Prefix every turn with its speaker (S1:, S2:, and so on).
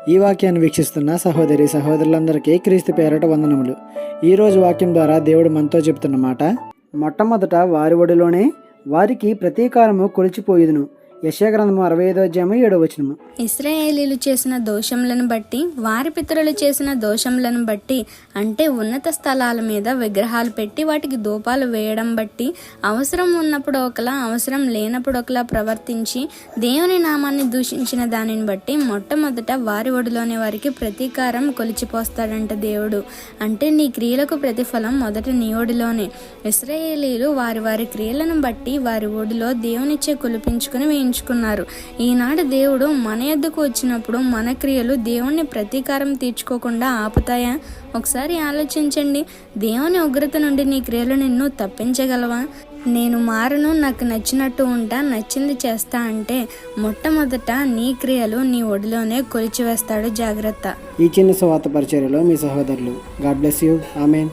S1: ఈ వాక్యాన్ని వీక్షిస్తున్న సహోదరి సహోదరులందరికీ క్రీస్తు పేరట వందనములు. ఈరోజు వాక్యం ద్వారా దేవుడు మనతో చెబుతున్న మాట, మొట్టమొదట వారి ఒడిలోనే వారికి ప్రతీకారము కొలిచిపోయేదును. యెషయా గ్రంథము 65:7.
S2: ఇశ్రాయేలీలు చేసిన దోషములను బట్టి, వారి పితరులు చేసిన దోషములను బట్టి, అంటే ఉన్నత స్థలాల మీద విగ్రహాలు పెట్టి వాటికి ధూపాలు వేయడం బట్టి, అవసరం ఉన్నప్పుడు ఒకలా అవసరం లేనప్పుడు ఒకలా ప్రవర్తించి దేవుని నామాన్ని దూషించిన దానిని బట్టి మొట్టమొదట వారి ఒడిలోనే వారికి ప్రతీకారం కొలిచిపోస్తాడంట దేవుడు. అంటే నీ క్రియలకు ప్రతిఫలం మొదట నీ ఒడిలోనే. ఇశ్రాయేలీలు వారి వారి క్రియలను బట్టి వారి ఒడిలో దేవునిచ్చే కొలిపించుకుని వేయించుకున్నారు. ఈనాడు దేవుడు మన యొద్దకు వచ్చినప్పుడు మన క్రియలు దేవుణ్ణి ప్రతీకారం తీర్చుకోకుండా ఆపుతాయా? ఒకసారి ఆలోచించండి. దేవుని ఉగ్రత నుండి నీ క్రియలు నిన్ను తప్పించగలవా? నేను మారను, నాకు నచ్చినట్టు ఉంటా, నచ్చింది చేస్తా అంటే మొట్టమొదట నీ క్రియలు నీ ఒడిలోనే కొలిచివేస్తాడు. జాగ్రత్త.
S1: ఈ చిన్న సువార్త పరిచర్యలో మీ సహోదరులు. God bless you. ఆమేన్.